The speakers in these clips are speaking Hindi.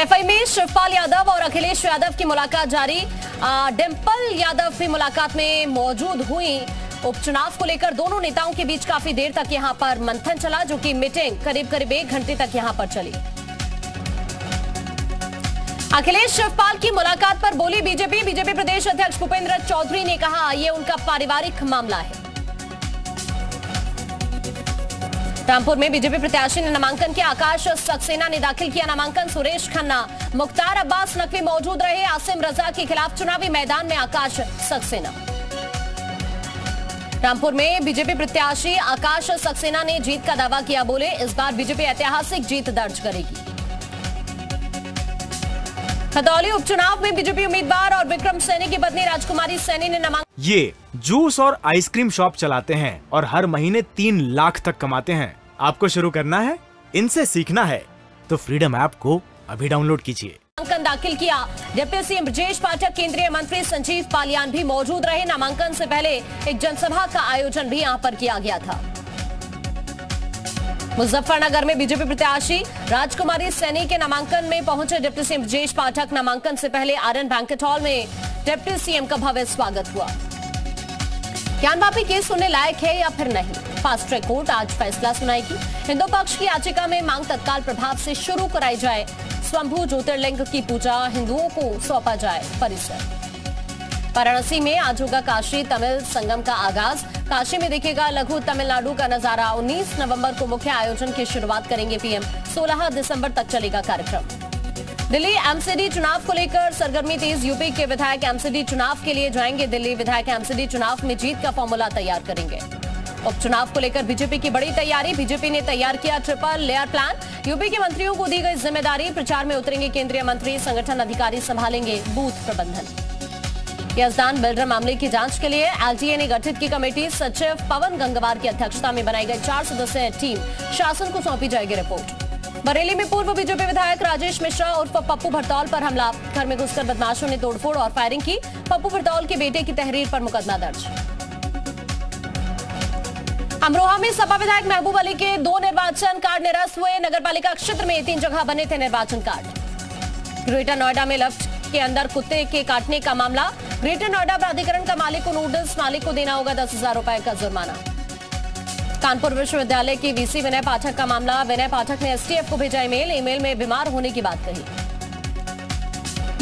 सैफई में शिवपाल यादव और अखिलेश यादव की मुलाकात जारी। डिंपल यादव भी मुलाकात में मौजूद हुई। उपचुनाव को लेकर दोनों नेताओं के बीच काफी देर तक यहां पर मंथन चला, जो कि मीटिंग करीब 1 घंटे तक यहां पर चली। अखिलेश शिवपाल की मुलाकात पर बोली बीजेपी प्रदेश अध्यक्ष भूपेंद्र चौधरी ने कहा यह उनका पारिवारिक मामला है। रामपुर में बीजेपी प्रत्याशी ने नामांकन किया। आकाश सक्सेना ने दाखिल किया नामांकन। सुरेश खन्ना, मुख्तार अब्बास नकवी मौजूद रहे। आसिम रजा के खिलाफ चुनावी मैदान में आकाश सक्सेना। रामपुर में बीजेपी प्रत्याशी आकाश सक्सेना ने जीत का दावा किया। बोले इस बार बीजेपी ऐतिहासिक जीत दर्ज करेगी। खतौली उपचुनाव में बीजेपी उम्मीदवार और विक्रम सैनी की पत्नी राजकुमारी सैनी ने नामांकन। ये जूस और आइसक्रीम शॉप चलाते हैं और हर महीने 3 लाख तक कमाते हैं। आपको शुरू करना है, इनसे सीखना है तो फ्रीडम ऐप को अभी डाउनलोड कीजिए। नामांकन दाखिल किया। डिप्टी सीएम ब्रजेश पाठक, केंद्रीय मंत्री संजीव पालियान भी मौजूद रहे। नामांकन से पहले एक जनसभा का आयोजन भी यहां पर किया गया था। मुजफ्फरनगर में बीजेपी प्रत्याशी राजकुमारी सैनी के नामांकन में पहुंचे डिप्टी सीएम ब्रजेश पाठक। नामांकन से पहले आर्यन बैंकेट हॉल में डिप्टी सीएम का भव्य स्वागत हुआ। ज्ञानवापी केस सुनने लायक है या फिर नहीं, फास्ट ट्रैक कोर्ट आज फैसला सुनाएगी। हिंदू पक्ष की याचिका में मांग तत्काल प्रभाव से शुरू कराई जाए। स्वयंभू ज्योतिर्लिंग की पूजा हिंदुओं को सौंपा जाए परिसर। वाराणसी में आज होगा काशी तमिल संगम का आगाज। काशी में दिखेगा लघु तमिलनाडु का नजारा। 19 नवंबर को मुख्य आयोजन की शुरुआत करेंगे पीएम। 16 दिसंबर तक चलेगा कार्यक्रम। दिल्ली एमसीडी चुनाव को लेकर सरगर्मी तेज। यूपी के विधायक एमसीडी चुनाव के लिए जाएंगे दिल्ली। विधायक एमसीडी चुनाव में जीत का फॉर्मूला तैयार करेंगे। उपचुनाव को लेकर बीजेपी की बड़ी तैयारी। बीजेपी ने तैयार किया ट्रिपल लेयर प्लान। यूपी के मंत्रियों को दी गई जिम्मेदारी। प्रचार में उतरेंगे केंद्रीय मंत्री। संगठन अधिकारी संभालेंगे बूथ प्रबंधन। यजदान बिल्डर मामले की जांच के लिए एलटीए ने गठित की कमेटी। सचिव पवन गंगवार की अध्यक्षता में बनाई गई 4 सदस्यीय टीम। शासन को सौंपी जाएगी रिपोर्ट। बरेली में पूर्व बीजेपी विधायक राजेश मिश्रा उर्फ पप्पू भरतौल पर हमला। घर में घुसकर बदमाशों ने तोड़फोड़ और फायरिंग की। पप्पू भरतौल के बेटे की तहरीर पर मुकदमा दर्ज। अमरोहा में सपा विधायक महबूब अली के 2 निर्वाचन कार्ड निरस्त हुए। नगरपालिका क्षेत्र में 3 जगह बने थे निर्वाचन कार्ड। ग्रेटर नोएडा में लिफ्ट के अंदर कुत्ते के काटने का मामला। ग्रेटर नोएडा प्राधिकरण का मालिक को नोटिस। मालिक को देना होगा 10,000 रुपए का जुर्माना। कानपुर विश्वविद्यालय की वीसी विनय पाठक का मामला। विनय पाठक ने एसटीएफ को भेजा ईमेल। ईमेल में बीमार होने की बात कही।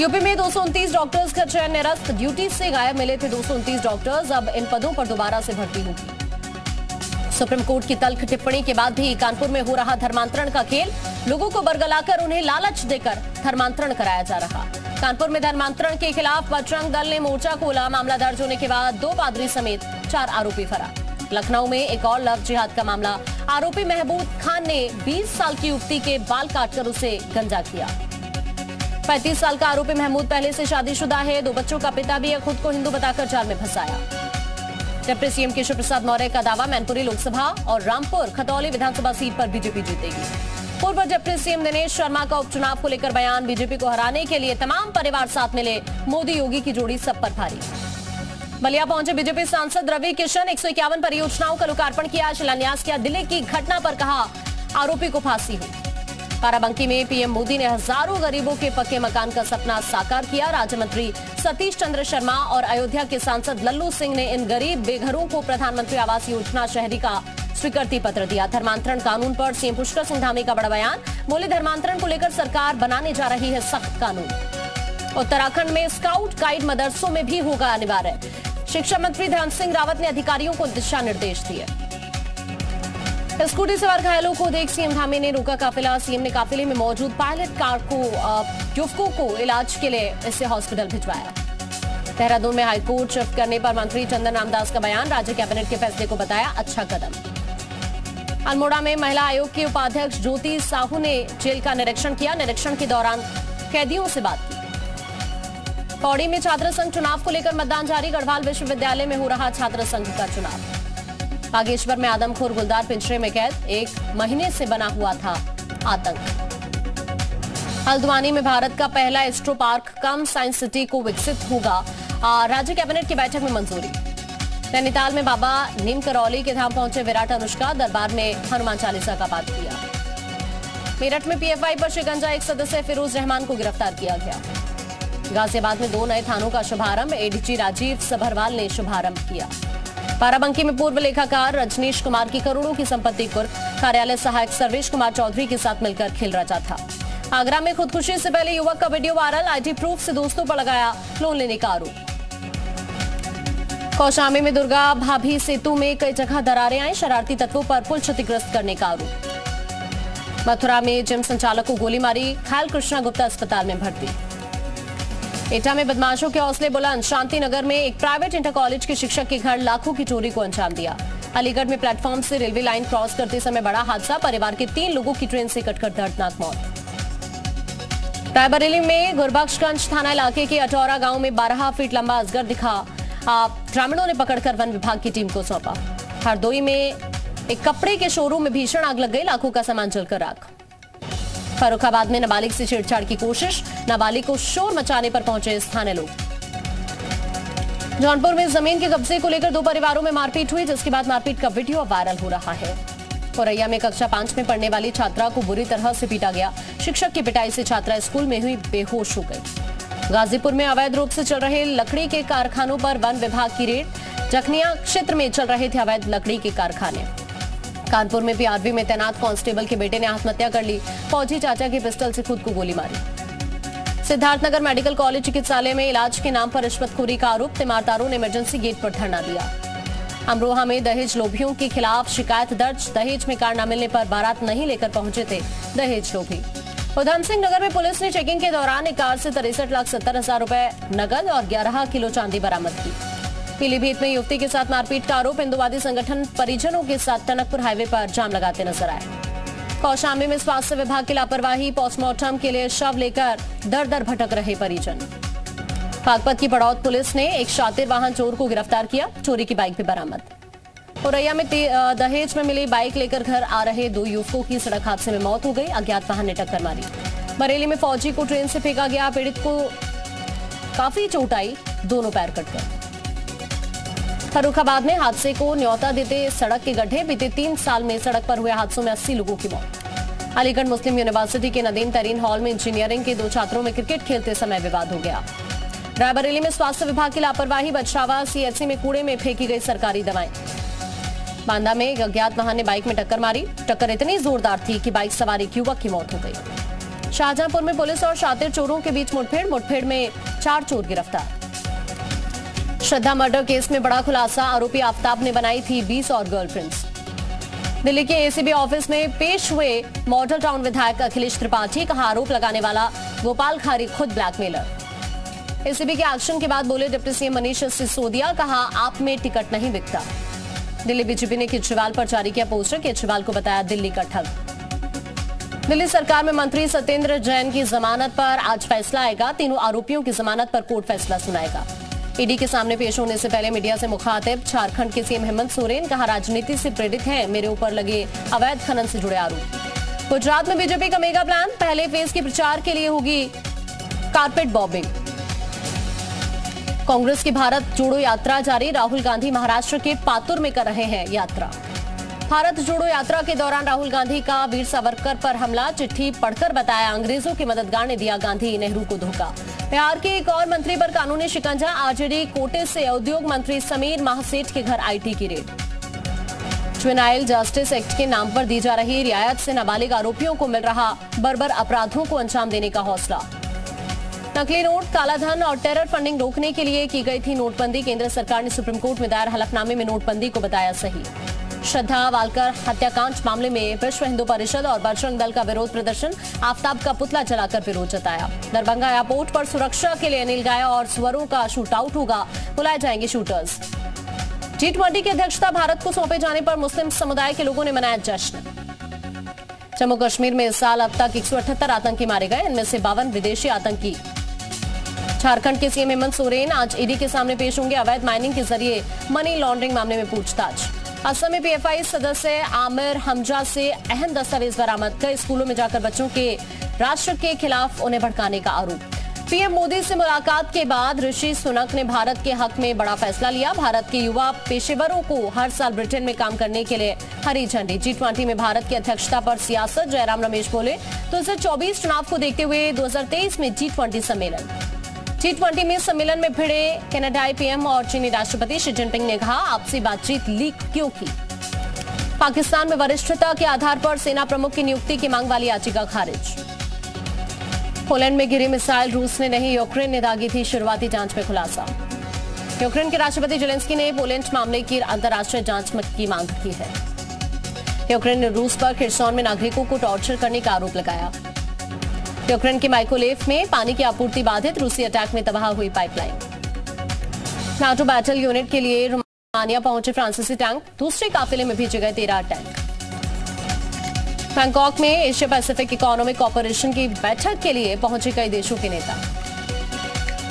यूपी में 229 डॉक्टर्स का चयन निरस्त। ड्यूटी से गायब मिले थे 229 डॉक्टर्स। अब इन पदों पर दोबारा से भर्ती होगी। सुप्रीम कोर्ट की तल्ख टिप्पणी के बाद भी कानपुर में हो रहा धर्मांतरण का खेल। लोगों को बरगलाकर उन्हें लालच देकर धर्मांतरण कराया जा रहा। कानपुर में धर्मांतरण के खिलाफ बजरंग दल ने मोर्चा खोला। मामला दर्ज होने के बाद 2 पादरी समेत 4 आरोपी फरार। लखनऊ में एक और लव जिहाद का मामला। आरोपी महबूब खान ने 20 साल की युवती के बाल काटकर उसे गंजा किया। 35 साल का आरोपी महमूद पहले से शादीशुदा है। 2 बच्चों का पिता भी है। खुद को हिंदू बताकर जाल में फंसाया। डिप्टी सीएम केशव प्रसाद मौर्य का दावा, मैनपुरी लोकसभा और रामपुर खतौली विधानसभा सीट पर बीजेपी जीतेगी। पूर्व डिप्टी सीएम दिनेश शर्मा का उपचुनाव को लेकर बयान। बीजेपी को हराने के लिए तमाम परिवार साथ मिले। मोदी योगी की जोड़ी सब पर भारी। बलिया पहुंचे बीजेपी सांसद रवि किशन। 151 परियोजनाओं का लोकार्पण किया, शिलान्यास किया। दिल्ली की घटना पर कहा आरोपी को फांसी हुई। बाराबंकी में पीएम मोदी ने हजारों गरीबों के पक्के मकान का सपना साकार किया। राज्य मंत्री सतीश चंद्र शर्मा और अयोध्या के सांसद लल्लू सिंह ने इन गरीब बेघरों को प्रधानमंत्री आवास योजना शहरी का स्वीकृति पत्र दिया। धर्मांतरण कानून पर सीएम पुष्कर सिंह धामी का बड़ा बयान। बोले धर्मांतरण को लेकर सरकार बनाने जा रही है सख्त कानून। उत्तराखंड में स्काउट गाइड मदरसों में भी होगा अनिवार्य। शिक्षा मंत्री धन सिंह रावत ने अधिकारियों को दिशा निर्देश दिए। स्कूटी सवार घायलों को देख सीएम धामी ने रोका काफिला। सीएम ने काफिले में मौजूद पायलट कार को युवकों को इलाज के लिए इससे हॉस्पिटल भिजवाया। देहरादून में हाईकोर्ट शिफ्ट करने पर मंत्री चंदन रामदास का बयान। राज्य कैबिनेट के फैसले को बताया अच्छा कदम। अल्मोड़ा में महिला आयोग के उपाध्यक्ष ज्योति साहू ने जेल का निरीक्षण किया। निरीक्षण के दौरान कैदियों से बात की। पौड़ी में छात्र संघ चुनाव को लेकर मतदान जारी। गढ़वाल विश्वविद्यालय में हो रहा छात्र संघ का चुनाव। बागेश्वर में आदमखोर गुलदार पिंजरे में कैद। 1 महीने से बना हुआ था आतंक। हल्द्वानी में भारत का पहला एस्ट्रो पार्क कम साइंस सिटी को विकसित होगा। राज्य कैबिनेट की बैठक में मंजूरी। नैनीताल में बाबा नीम करौली के धाम पहुंचे विराट अनुष्का। दरबार में हनुमान चालीसा का पाठ किया। मेरठ में पीएफआई पर शिकंजा, एक सदस्य फिरोज रहमान को गिरफ्तार किया गया। गाजियाबाद में 2 नए थानों का शुभारंभ, एडीजी राजीव सभरवाल ने शुभारंभ किया। बाराबंकी में पूर्व लेखाकार रजनीश कुमार की करोड़ों की संपत्ति कुर्क, कार्यालय सहायक सर्वेश कुमार चौधरी के साथ मिलकर खेल रचा था। आगरा में खुदकुशी से पहले युवक का वीडियो वायरल, आईटी प्रूफ से दोस्तों पर लगाया लोन लेने का आरोप। कौशाम्बी में दुर्गा भाभी सेतु में कई जगह दरारें आई, शरारती तत्वों पर पुल क्षतिग्रस्त करने का आरोप। मथुरा में जिम संचालक को गोली मारी, घायल कृष्णा गुप्ता अस्पताल में भर्ती। एटा में बदमाशों के हौसले बुलंद, शांति नगर में एक प्राइवेट इंटर कॉलेज के शिक्षक के घर लाखों की चोरी को अंजाम दिया। अलीगढ़ में प्लेटफॉर्म से रेलवे लाइन क्रॉस करते समय बड़ा हादसा, परिवार के 3 लोगों की ट्रेन से कटकर दर्दनाक मौत। रायबरेली में गुरबख्शगंज थाना इलाके के अटौरा गांव में 12 फीट लंबा अजगर दिखा, ग्रामीणों ने पकड़कर वन विभाग की टीम को सौंपा। हरदोई में एक कपड़े के शोरूम में भीषण आग लग गई, लाखों का सामान जलकर राख। फर्रुखाबाद में नाबालिग से छेड़छाड़ की कोशिश, नाबालिग को शोर मचाने पर पहुंचे स्थानीय लोग। जौनपुर में जमीन के कब्जे को लेकर 2 परिवारों में मारपीट हुई, जिसके बाद मारपीट का वीडियो वायरल हो रहा है। औरैया में कक्षा 5 में पढ़ने वाली छात्रा को बुरी तरह से पीटा गया, शिक्षक की पिटाई से छात्रा स्कूल में हुई बेहोश हो गई। गाजीपुर में अवैध रूप से चल रहे लकड़ी के कारखानों पर वन विभाग की रेड, जखनिया क्षेत्र में चल रहे थे अवैध लकड़ी के कारखाने। कानपुर में पीआरवी में तैनात कांस्टेबल के बेटे ने आत्महत्या कर ली, फौजी चाचा की पिस्टल से खुद को गोली मारी। सिद्धार्थनगर मेडिकल कॉलेज चिकित्सालय में इलाज के नाम पर रिश्वतखोरी का आरोप, तिमारदारों ने इमरजेंसी गेट पर धरना दिया। अमरोहा में दहेज लोभियों के खिलाफ शिकायत दर्ज, दहेज में कार न मिलने पर बारात नहीं लेकर पहुंचे थे दहेज लोभी। उधम सिंह नगर में पुलिस ने चेकिंग के दौरान एक कार से 63,70,000 रुपए नकद और 11 किलो चांदी बरामद की। पीलीभीत में युवती के साथ मारपीट का आरोप, हिंदुवादी संगठन परिजनों के साथ टनकपुर हाईवे पर जाम लगाते नजर आए। कौशाम्बी में स्वास्थ्य विभाग की लापरवाही, पोस्टमार्टम के लिए शव लेकर दर दर भटक रहे परिजन। बागपत की पड़ौद पुलिस ने एक शातिर वाहन चोर को गिरफ्तार किया, चोरी की बाइक भी बरामद। औरैया में दहेज में मिली बाइक लेकर घर आ रहे 2 युवकों की सड़क हादसे में मौत हो गई, अज्ञात वाहन ने टक्कर मारी। बरेली में फौजी को ट्रेन से फेंका गया, पीड़ित को काफी चोट आई, दोनों पैर कट गए। फर्रुखाबाद में हादसे को न्योता देते सड़क के गड्ढे, बीते 3 साल में सड़क पर हुए हादसों में 80 लोगों की मौत। अलीगढ़ मुस्लिम यूनिवर्सिटी के नदीम तरीन हॉल में इंजीनियरिंग के 2 छात्रों में क्रिकेट खेलते समय विवाद हो गया। रायबरेली में स्वास्थ्य विभाग की लापरवाही, बछावा सीएचसी में कूड़े में फेंकी गई सरकारी दवाएं। बांदा में एक अज्ञात वाहन ने बाइक में टक्कर मारी, टक्कर इतनी जोरदार थी कि बाइक सवार एक युवक की मौत हो गई। शाहजहांपुर में पुलिस और शातिर चोरों के बीच मुठभेड़ में 4 चोर गिरफ्तार। श्रद्धा मर्डर केस में बड़ा खुलासा, आरोपी आफ्ताब ने बनाई थी 20 और गर्लफ्रेंड्स। दिल्ली के एसीबी ऑफिस में पेश हुए मॉडल टाउन विधायक अखिलेश त्रिपाठी, कहा आरोप लगाने वाला गोपाल खारी खुद ब्लैकमेलर। एसीबी के एक्शन के बाद बोले डिप्टी सीएम मनीष सिसोदिया, कहा आप में टिकट नहीं बिकता। दिल्ली बीजेपी ने केजरीवाल पर जारी किया पोस्टर, केजरीवाल को बताया दिल्ली का ठग। दिल्ली सरकार में मंत्री सत्येंद्र जैन की जमानत पर आज फैसला आएगा, तीनों आरोपियों की जमानत पर कोर्ट फैसला सुनाएगा। ईडी के सामने पेश होने से पहले मीडिया से मुखातिब झारखंड के सीएम हेमंत सोरेन, कहा राजनीति से प्रेरित हैं मेरे ऊपर लगे अवैध खनन से जुड़े आरोप। गुजरात में बीजेपी का मेगा प्लान, पहले फेज के प्रचार के लिए होगी कारपेट बॉम्बिंग। कांग्रेस की भारत जोड़ो यात्रा जारी, राहुल गांधी महाराष्ट्र के पातुर में कर रहे हैं यात्रा। भारत जोड़ो यात्रा के दौरान राहुल गांधी का वीर सावरकर पर हमला, चिट्ठी पढ़कर बताया अंग्रेजों के मददगार ने दिया गांधी नेहरू को धोखा। बिहार के एक और मंत्री पर कानूनी शिकंजा, आरजेडी कोटे से उद्योग मंत्री समीर महासेठ के घर आईटी की रेड। जुवेनाइल जस्टिस एक्ट के नाम पर दी जा रही रियायत से नाबालिग आरोपियों को मिल रहा बर्बर अपराधों को अंजाम देने का हौसला। नकली नोट, कालाधन और टेरर फंडिंग रोकने के लिए की गई थी नोटबंदी, केंद्र सरकार ने सुप्रीम कोर्ट में दायर हलफनामे में नोटबंदी को बताया सही। श्रद्धा वालकर हत्याकांड मामले में विश्व हिंदू परिषद और बजरंग दल का विरोध प्रदर्शन, आफ्ताब का पुतला जलाकर विरोध जताया। दरभंगा एयरपोर्ट पर सुरक्षा के लिए अनिल गाया और सुअरों का शूट आउट होगा, बुलाए जाएंगे शूटर्स। G20 की अध्यक्षता भारत को सौंपे जाने पर मुस्लिम समुदाय के लोगों ने मनाया जश्न। जम्मू कश्मीर में इस साल अब तक 178 आतंकी मारे गए, इनमें से 52 विदेशी आतंकी। झारखंड के सीएम हेमंत सोरेन आज ईडी के सामने पेश होंगे, अवैध माइनिंग के जरिए मनी लॉन्ड्रिंग मामले में पूछताछ। असम में पीएफआई सदस्य आमिर हमजा से अहम दस्तावेज बरामद, कई स्कूलों में जाकर बच्चों के राष्ट्र के खिलाफ उन्हें भड़काने का आरोप। पीएम मोदी से मुलाकात के बाद ऋषि सुनक ने भारत के हक में बड़ा फैसला लिया। भारत के युवा पेशेवरों को हर साल ब्रिटेन में काम करने के लिए हरी झंडी। G20 में भारत की अध्यक्षता पर सियासत, जयराम रमेश बोले। 2024 चुनाव को देखते हुए 2023 में G20 सम्मेलन। G20 में सम्मेलन में भिड़े कनाडाई पीएम और चीनी राष्ट्रपति शी जिनपिंग ने कहा, आपसी बातचीत लीक क्यों की। पाकिस्तान में वरिष्ठता के आधार पर सेना प्रमुख की नियुक्ति की मांग वाली याचिका खारिज। पोलैंड में गिरी मिसाइल रूस ने नहीं, यूक्रेन ने दागी थी, शुरुआती जांच में खुलासा। यूक्रेन के राष्ट्रपति जेलेंस्की ने पोलैंड मामले की अंतर्राष्ट्रीय जांच की मांग की है। यूक्रेन ने रूस पर खिरसौन में नागरिकों को टॉर्चर करने का आरोप लगाया। यूक्रेन के माइकोलेव में पानी की आपूर्ति बाधित, रूसी अटैक में तबाह हुई पाइपलाइन। नाटो बैटल यूनिट के लिए रोमानिया पहुंचे फ्रांसीसी टैंक, दूसरे काफिले में भेजे गए 13 टैंक। बैंकॉक में एशिया पैसिफिक इकोनॉमिक कॉर्पोरेशन की बैठक के लिए पहुंचे कई देशों के नेता।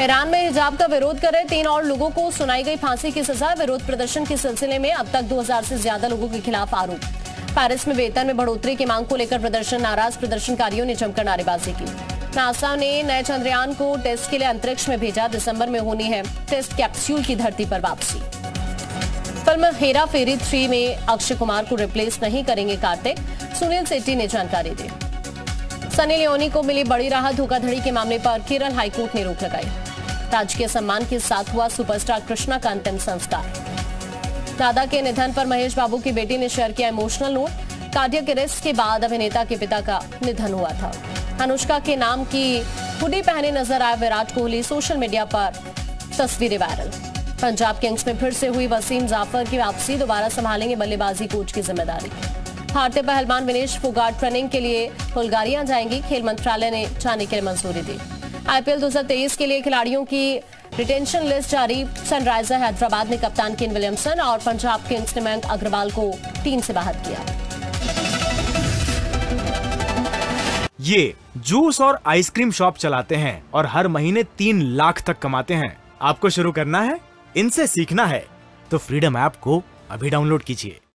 ईरान में हिजाब का विरोध कर रहे 3 और लोगों को सुनाई गई फांसी की सजा। विरोध प्रदर्शन के सिलसिले में अब तक 2000 से ज्यादा लोगों के खिलाफ आरोप। पेरिस में वेतन में बढ़ोतरी की मांग को लेकर प्रदर्शन, नाराज प्रदर्शनकारियों ने जमकर नारेबाजी की। नासा ने नए चंद्रयान को टेस्ट के लिए अंतरिक्ष में भेजा। दिसंबर में होनी है टेस्ट कैप्सूल की धरती पर वापसी। फिल्म हेरा फेरी 3 में अक्षय कुमार को रिप्लेस नहीं करेंगे कार्तिक, सुनील शेट्टी ने जानकारी दी। सनी लियोनी को मिली बड़ी राहत। धोखाधड़ी के मामले पर केरल हाईकोर्ट ने रोक लगाई। राजकीय सम्मान के साथ हुआ सुपरस्टार कृष्णा का अंतिम संस्कार। दादा के निधन पर महेश बाबू की बेटी ने शेयर किया इमोशनल नोट। कार्डियक अरेस्ट के बाद अभिनेता के पिता का निधन हुआ था। अनुष्का के नाम की हुडी पहने नजर आए विराट कोहली, सोशल मीडिया पर तस्वीरें वायरल। पंजाब किंग्स में फिर से हुई वसीम जाफर की वापसी, दोबारा संभालेंगे बल्लेबाजी कोच की जिम्मेदारी। भारतीय पहलवान विनेश फोगाट ट्रेनिंग के लिए बुल्गारिया जाएंगी, खेल मंत्रालय ने जाने के लिए मंजूरी दी। आईपीएल 2023 के लिए खिलाड़ियों की रिटेंशन लिस्ट जारी। सनराइजर हैदराबाद ने कप्तान केन विलियमसन और पंजाब किंग्स ने मयंक अग्रवाल को टीम से बाहर किया। ये जूस और आइसक्रीम शॉप चलाते हैं और हर महीने 3 लाख तक कमाते हैं। आपको शुरू करना है, इनसे सीखना है, तो फ्रीडम ऐप को अभी डाउनलोड कीजिए।